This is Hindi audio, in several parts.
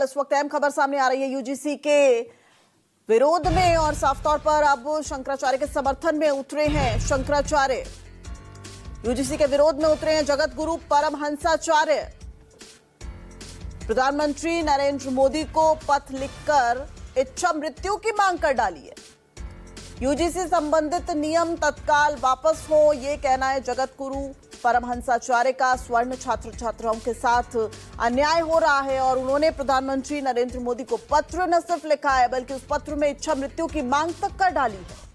इस वक्त अहम खबर सामने आ रही है यूजीसी के विरोध में और साफ तौर पर अब शंकराचार्य के समर्थन में उतरे हैं शंकराचार्य। यूजीसी के विरोध में उतरे हैं जगत गुरु परमहंसाचार्य। प्रधानमंत्री नरेंद्र मोदी को पत्र लिखकर इच्छा मृत्यु की मांग कर डाली है। यूजीसी संबंधित नियम तत्काल वापस हो, ये कहना है जगत गुरु परमहंसाचार्य का। स्वर्ण छात्र छात्राओं के साथ अन्याय हो रहा है और उन्होंने प्रधानमंत्री नरेंद्र मोदी को पत्र न सिर्फ लिखा है बल्कि उस पत्र में इच्छा मृत्यु की मांग तक कर डाली है।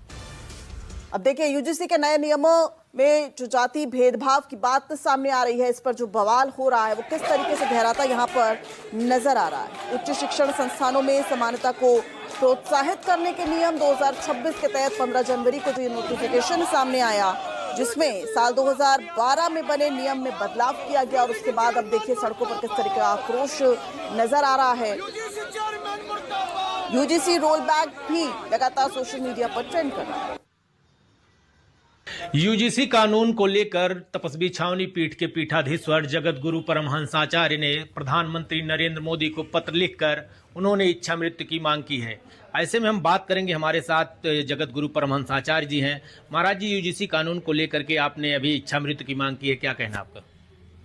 अब देखिए, यूजीसी के नए नियमों में जो जाति भेदभाव की बात सामने आ रही है, इस पर जो बवाल हो रहा है वो किस तरीके से गहराता यहां पर नजर आ रहा है। उच्च शिक्षण संस्थानों में समानता को प्रोत्साहित करने के नियम 2026 के तहत 15 जनवरी को जो ये नोटिफिकेशन सामने आया, जिसमें साल 2012 में बने नियम में बदलाव किया गया और उसके बाद अब देखिए सड़कों पर किस तरह का आक्रोश नजर आ रहा है। यूजीसी रोल बैक भी लगातार सोशल मीडिया पर ट्रेंड कर रहा है। यूजीसी कानून को लेकर तपस्वी छावनी पीठ के पीठाधीश्वर जगत गुरु परमहंसाचार्य ने प्रधानमंत्री नरेंद्र मोदी को पत्र लिखकर उन्होंने इच्छा मृत्यु की मांग की है। ऐसे में हम बात करेंगे, हमारे साथ जगत गुरु परमहंसाचार्य जी हैं। महाराज जी, यूजीसी कानून को लेकर के आपने अभी इच्छा मृत्यु की मांग की है, क्या कहना आपका?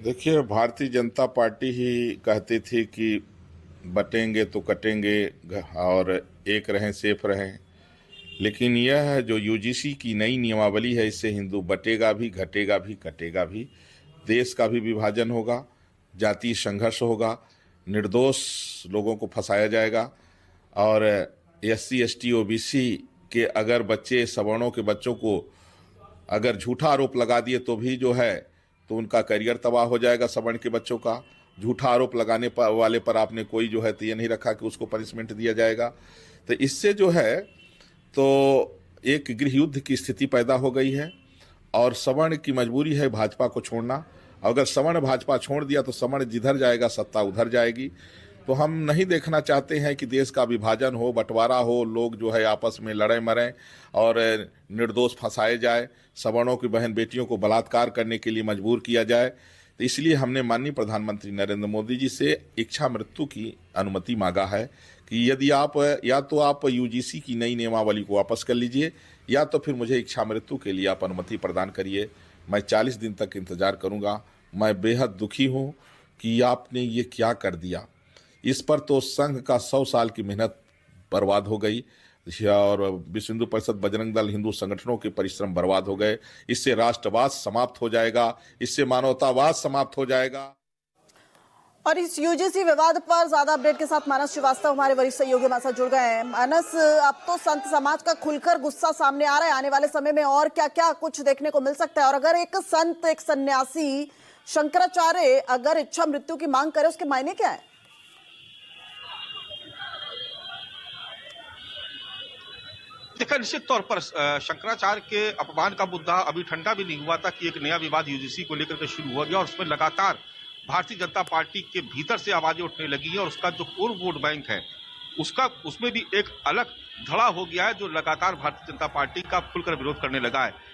देखिए, भारतीय जनता पार्टी ही कहती थी कि बटेंगे तो कटेंगे और एक रहें सेफ रहें, लेकिन यह जो यूजीसी की नई नियमावली है, इससे हिंदू बटेगा भी, घटेगा भी, कटेगा भी। देश का भी विभाजन होगा, जातीय संघर्ष होगा, निर्दोष लोगों को फंसाया जाएगा और एससी एसटी ओबीसी के अगर बच्चे, सवर्णों के बच्चों को अगर झूठा आरोप लगा दिए तो भी जो है तो उनका करियर तबाह हो जाएगा। सवर्ण के बच्चों का झूठा आरोप लगाने वाले पर आपने कोई जो है तो ये नहीं रखा कि उसको पनिशमेंट दिया जाएगा। तो इससे जो है तो एक गृह युद्ध की स्थिति पैदा हो गई है और सवर्ण की मजबूरी है भाजपा को छोड़ना। अगर सवर्ण भाजपा छोड़ दिया तो सवर्ण जिधर जाएगा सत्ता उधर जाएगी। तो हम नहीं देखना चाहते हैं कि देश का विभाजन हो, बंटवारा हो, लोग जो है आपस में लड़े मरें और निर्दोष फंसाए जाए, सवर्णों की बहन बेटियों को बलात्कार करने के लिए मजबूर किया जाए। तो इसलिए हमने माननीय प्रधानमंत्री नरेंद्र मोदी जी से इच्छा मृत्यु की अनुमति मांगा है कि यदि आप या तो आप यूजीसी की नई नियमावली को वापस कर लीजिए या तो फिर मुझे इच्छा मृत्यु के लिए आप अनुमति प्रदान करिए। मैं 40 दिन तक इंतजार करूंगा। मैं बेहद दुखी हूं कि आपने ये क्या कर दिया। इस पर तो संघ का 100 साल की मेहनत बर्बाद हो गई और विश्व हिंदू परिषद, बजरंग दल, हिंदू संगठनों के परिश्रम बर्बाद हो गए। इससे राष्ट्रवाद समाप्त हो जाएगा, इससे मानवतावाद समाप्त हो जाएगा। और इस यूजीसी विवाद पर ज्यादा अपडेट के साथ मानस श्रीवास्तव हमारे वरिष्ठ सहयोगी हमारे साथ जुड़ गए हैं। मानस, अब तो संत समाज का खुलकर गुस्सा सामने आ रहा है। आने वाले समय में और क्या क्या कुछ देखने को मिल सकता है? और अगर एक संत, एक सन्यासी शंकराचार्य अगर इच्छा मृत्यु की मांग करे, उसके मायने क्या है? देखिए, निश्चित तौर पर शंकराचार्य के अपमान का मुद्दा अभी ठंडा भी नहीं हुआ था कि एक नया विवाद यूजीसी को लेकर के शुरू हो गया और उसमें लगातार भारतीय जनता पार्टी के भीतर से आवाजें उठने लगी हैं और उसका जो कोर वोट बैंक है उसमें भी एक अलग धड़ा हो गया है जो लगातार भारतीय जनता पार्टी का खुलकर विरोध करने लगा है।